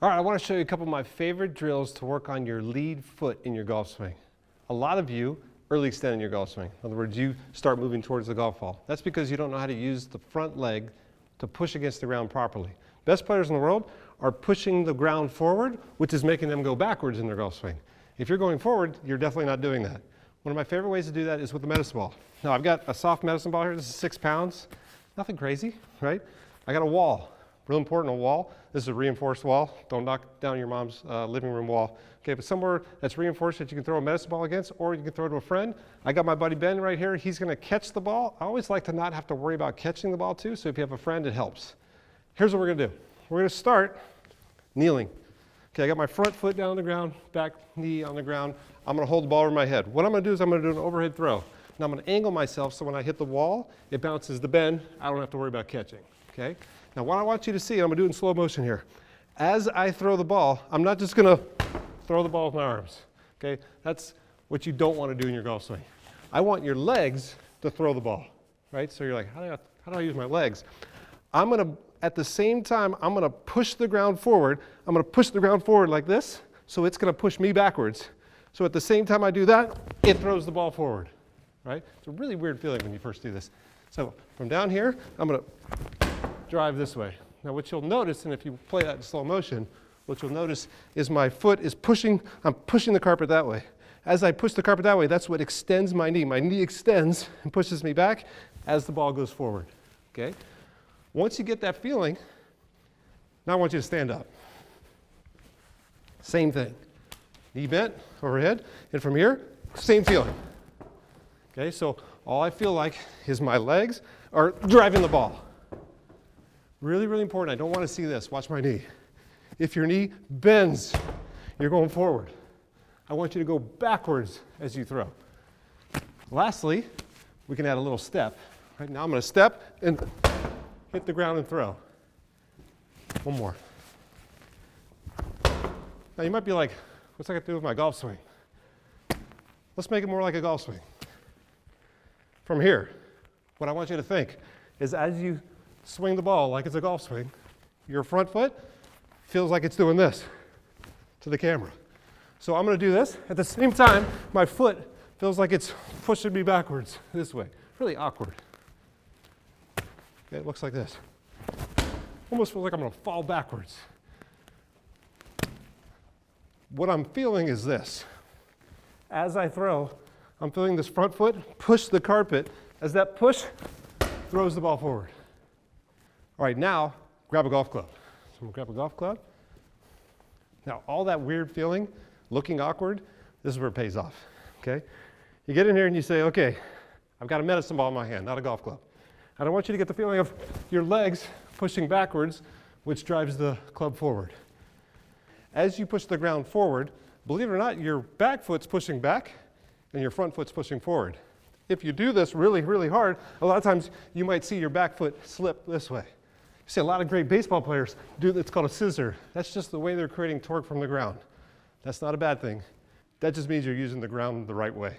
All right, I want to show you a couple of my favorite drills to work on your lead foot in your golf swing. A lot of you early extend in your golf swing. In other words, you start moving towards the golf ball. That's because you don't know how to use the front leg to push against the ground properly. Best players in the world are pushing the ground forward, which is making them go backwards in their golf swing. If you're going forward, you're definitely not doing that. One of my favorite ways to do that is with the medicine ball. Now, I've got a soft medicine ball here. This is 6 pounds. Nothing crazy, right? I got a wall. Real important, a wall. This is a reinforced wall. Don't knock down your mom's living room wall. Okay, but somewhere that's reinforced that you can throw a medicine ball against, or you can throw it to a friend. I got my buddy Ben right here. He's going to catch the ball. I always like to not have to worry about catching the ball too, so if you have a friend, it helps. Here's what we're going to do. We're going to start kneeling. Okay, I got my front foot down on the ground, back knee on the ground. I'm going to hold the ball over my head. What I'm going to do is I'm going to do an overhead throw. Now I'm going to angle myself so when I hit the wall, it bounces the Ben. I don't have to worry about catching. Okay? Now what I want you to see, I'm going to do it in slow motion here. As I throw the ball, I'm not just going to throw the ball with my arms. Okay? That's what you don't want to do in your golf swing. I want your legs to throw the ball. Right? So you're like, how do I use my legs? I'm going to, at the same time, I'm going to push the ground forward. I'm going to push the ground forward like this, so it's going to push me backwards. So at the same time I do that, it throws the ball forward. Right? It's a really weird feeling when you first do this. So from down here, I'm going to drive this way. Now what you'll notice, and if you play that in slow motion, what you'll notice is my foot is pushing, I'm pushing the carpet that way. As I push the carpet that way, that's what extends my knee. My knee extends and pushes me back as the ball goes forward. Okay? Once you get that feeling, now I want you to stand up. Same thing. Knee bent, overhead, and from here, same feeling. Okay, so all I feel like is my legs are driving the ball. Really, really important. I don't want to see this. Watch my knee. If your knee bends, you're going forward. I want you to go backwards as you throw. Lastly, we can add a little step. Right now I'm going to step and hit the ground and throw. One more. Now you might be like, what's that got to do with my golf swing? Let's make it more like a golf swing. From here, what I want you to think is as you swing the ball like it's a golf swing, your front foot feels like it's doing this to the camera. So I'm going to do this. At the same time, my foot feels like it's pushing me backwards this way. Really awkward. Okay, it looks like this. Almost feels like I'm going to fall backwards. What I'm feeling is this. As I throw, I'm feeling this front foot push the carpet. As that push throws the ball forward. All right, now grab a golf club. So I'm going to grab a golf club. Now, all that weird feeling, looking awkward, this is where it pays off. Okay? You get in here and you say, okay, I've got a medicine ball in my hand, not a golf club. I don't want you to get the feeling of your legs pushing backwards, which drives the club forward. As you push the ground forward, believe it or not, your back foot's pushing back and your front foot's pushing forward. If you do this really, really hard, a lot of times you might see your back foot slip this way. You see a lot of great baseball players do it's called a scissor. That's just the way they're creating torque from the ground. That's not a bad thing. That just means you're using the ground the right way.